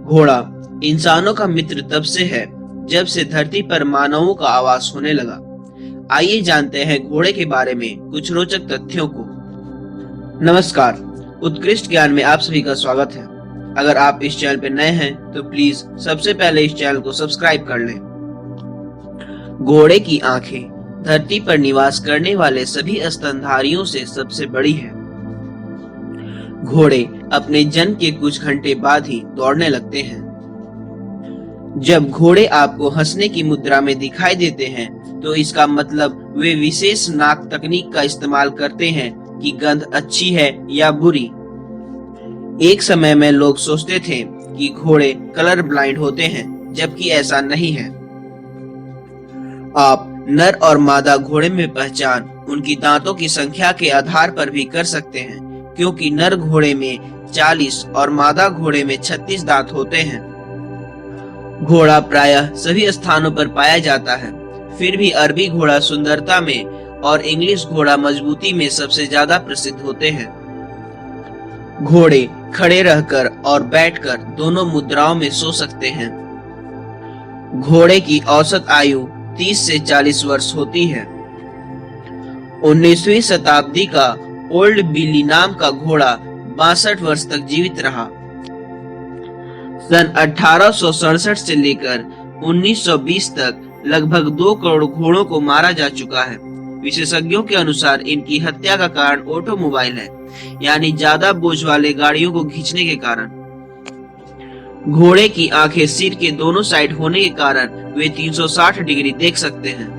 घोड़ा इंसानों का मित्र तब से है जब से धरती पर मानवों का आवास होने लगा। आइए जानते हैं घोड़े के बारे में कुछ रोचक तथ्यों को। नमस्कार, उत्कृष्ट ज्ञान में आप सभी का स्वागत है। अगर आप इस चैनल पर नए हैं तो प्लीज सबसे पहले इस चैनल को सब्सक्राइब कर लें। घोड़े की आंखें धरती पर निवास करने वाले सभी स्तनधारियों से सबसे बड़ी है। घोड़े अपने जन्म के कुछ घंटे बाद ही दौड़ने लगते हैं। जब घोड़े आपको हंसने की मुद्रा में दिखाई देते हैं तो इसका मतलब वे विशेष नाक तकनीक का इस्तेमाल करते हैं कि गंध अच्छी है या बुरी। एक समय में लोग सोचते थे कि घोड़े कलर ब्लाइंड होते हैं, जबकि ऐसा नहीं है। आप नर और मादा घोड़े में पहचान उनकी दांतों की संख्या के आधार पर भी कर सकते हैं, क्योंकि नर घोड़े में 40 और मादा घोड़े में 36 दांत होते हैं। घोड़ा प्रायः सभी स्थानों पर पाया जाता है, फिर भी अरबी घोड़ा सुंदरता में और इंग्लिश घोड़ा मजबूती में सबसे ज्यादा प्रसिद्ध होते हैं। घोड़े खड़े रहकर और बैठकर दोनों मुद्राओं में सो सकते हैं। घोड़े की औसत आयु 30 से 40 वर्ष होती है। 19वीं शताब्दी का ओल्ड बिली नाम का घोड़ा 62 वर्ष तक जीवित रहा। सन 1867 से लेकर 1920 तक लगभग 2 करोड़ घोड़ों को मारा जा चुका है। विशेषज्ञों के अनुसार इनकी हत्या का कारण ऑटोमोबाइल है, यानी ज्यादा बोझ वाले गाड़ियों को खींचने के कारण। घोड़े की आंखें सिर के दोनों साइड होने के कारण वे 360 डिग्री देख सकते हैं।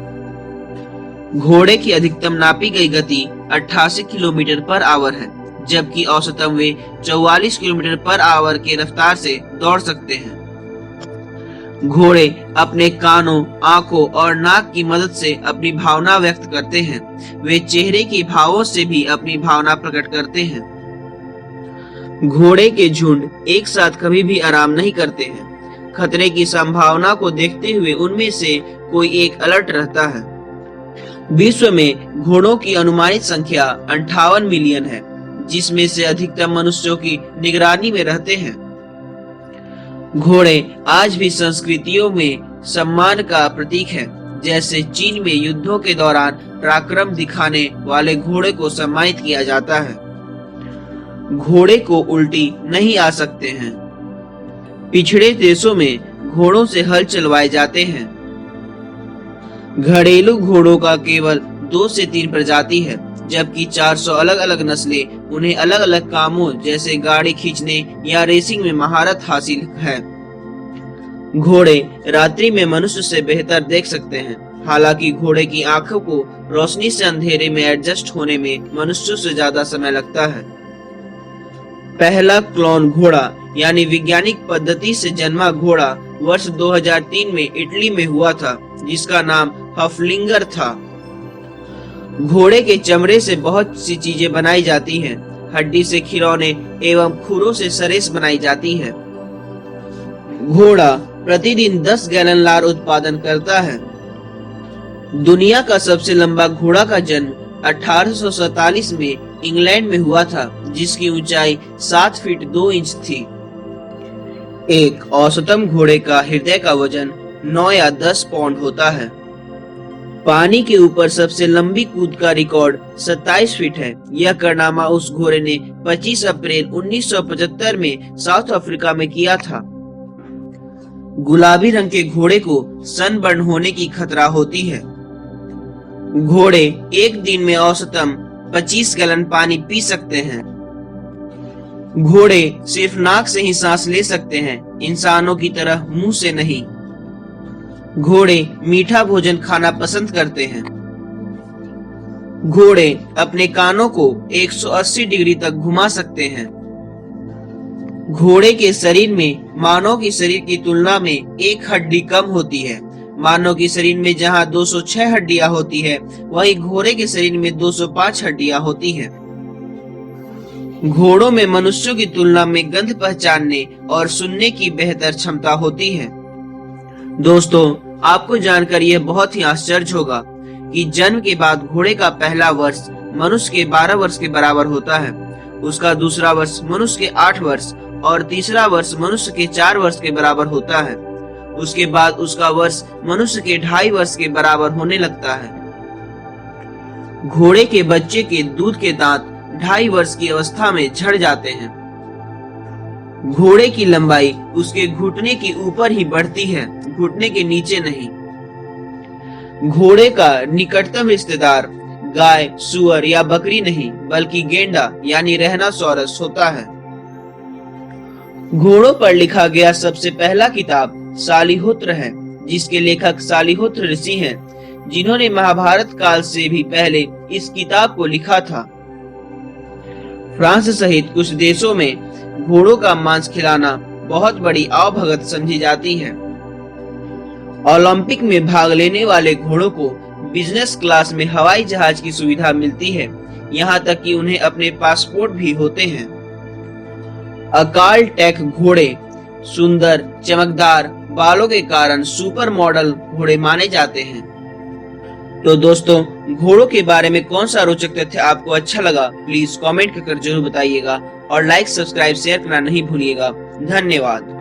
घोड़े की अधिकतम नापी गई गति 88 किलोमीटर पर आवर है, जबकि औसतन वे 44 किलोमीटर पर आवर के रफ्तार से दौड़ सकते हैं। घोड़े अपने कानों, आंखों और नाक की मदद से अपनी भावना व्यक्त करते हैं। वे चेहरे के भावों से भी अपनी भावना प्रकट करते हैं। घोड़े के झुंड एक साथ कभी भी आराम नहीं करते हैं। खतरे की संभावना को देखते हुए उनमें से कोई एक अलर्ट रहता है। विश्व में घोड़ों की अनुमानित संख्या 58 मिलियन है, जिसमें से अधिकतम मनुष्यों की निगरानी में रहते हैं। घोड़े आज भी संस्कृतियों में सम्मान का प्रतीक है। जैसे चीन में युद्धों के दौरान पराक्रम दिखाने वाले घोड़े को सम्मानित किया जाता है। घोड़े को उल्टी नहीं आ सकते हैं। पिछड़े देशों में घोड़ों से हल चलवाए जाते हैं। घरेलू घोड़ों का केवल 2 से 3 प्रजाति है, जबकि 400 अलग अलग नस्लें उन्हें अलग अलग कामों जैसे गाड़ी खींचने या रेसिंग में महारत हासिल है। घोड़े रात्रि में मनुष्य से बेहतर देख सकते हैं। हालांकि घोड़े की आंखों को रोशनी से अंधेरे में एडजस्ट होने में मनुष्यों से ज्यादा समय लगता है। पहला क्लोन घोड़ा यानी वैज्ञानिक पद्धति से जन्मा घोड़ा वर्ष 2003 में इटली में हुआ था, जिसका नाम हफलिंगर था। घोड़े के चमड़े से बहुत सी चीजें बनाई जाती हैं। हड्डी से खिलौने एवं खुरों से सरेस बनाई जाती है। घोड़ा प्रतिदिन 10 गैलन लार उत्पादन करता है। दुनिया का सबसे लंबा घोड़ा का जन्म 1847 में इंग्लैंड में हुआ था, जिसकी ऊंचाई 7 फीट 2 इंच थी। एक औसतन घोड़े का हृदय का वजन 9 या 10 पाउंड होता है। पानी के ऊपर सबसे लंबी कूद का रिकॉर्ड 27 फीट है। यह कारनामा उस घोड़े ने 25 अप्रैल 1975 में साउथ अफ्रीका में किया था। गुलाबी रंग के घोड़े को सनबर्न होने की खतरा होती है। घोड़े एक दिन में औसतन 25 गैलन पानी पी सकते हैं। घोड़े सिर्फ नाक से ही सांस ले सकते हैं, इंसानों की तरह मुंह से नहीं। घोड़े मीठा भोजन खाना पसंद करते हैं। घोड़े अपने कानों को 180 डिग्री तक घुमा सकते हैं। घोड़े के शरीर में मानव की शरीर की तुलना में एक हड्डी कम होती है। मानव के शरीर में जहां 206 हड्डियां होती है, वहीं घोड़े के शरीर में 205 हड्डियां होती हैं। घोड़ों में मनुष्यों की तुलना में गंध पहचानने और सुनने की बेहतर क्षमता होती है। दोस्तों, आपको जानकर यह बहुत ही आश्चर्य होगा कि जन्म के बाद घोड़े का पहला वर्ष मनुष्य के 12 वर्ष के बराबर होता है। उसका दूसरा वर्ष मनुष्य के 8 वर्ष और तीसरा वर्ष मनुष्य के 4 वर्ष के बराबर होता है। उसके बाद उसका वर्ष मनुष्य के 2.5 वर्ष के बराबर होने लगता है। घोड़े के बच्चे के दूध के दांत 2.5 वर्ष की अवस्था में झड़ जाते हैं। घोड़े की लंबाई उसके घुटने के ऊपर ही बढ़ती है, घुटने के नीचे नहीं। घोड़े का निकटतम रिश्तेदार गाय, सुअर या बकरी नहीं बल्कि गेंडा यानी रहनासौरस होता है। घोड़ों पर लिखा गया सबसे पहला किताब शालिहोत्र है, जिसके लेखक शालिहोत्र ऋषि हैं, जिन्होंने महाभारत काल से भी पहले इस किताब को लिखा था। फ्रांस सहित कुछ देशों में घोड़ों का मांस खिलाना बहुत बड़ी आवभगत समझी जाती है। ओलंपिक में भाग लेने वाले घोड़ों को बिजनेस क्लास में हवाई जहाज की सुविधा मिलती है, यहाँ तक कि उन्हें अपने पासपोर्ट भी होते हैं। अकाल टैक घोड़े सुंदर चमकदार बालों के कारण सुपर मॉडल घोड़े माने जाते हैं। तो दोस्तों, घोड़ों के बारे में कौन सा रोचक तथ्य आपको अच्छा लगा, प्लीज कमेंट कर जरूर बताइएगा और लाइक, सब्सक्राइब, शेयर करना नहीं भूलिएगा। धन्यवाद।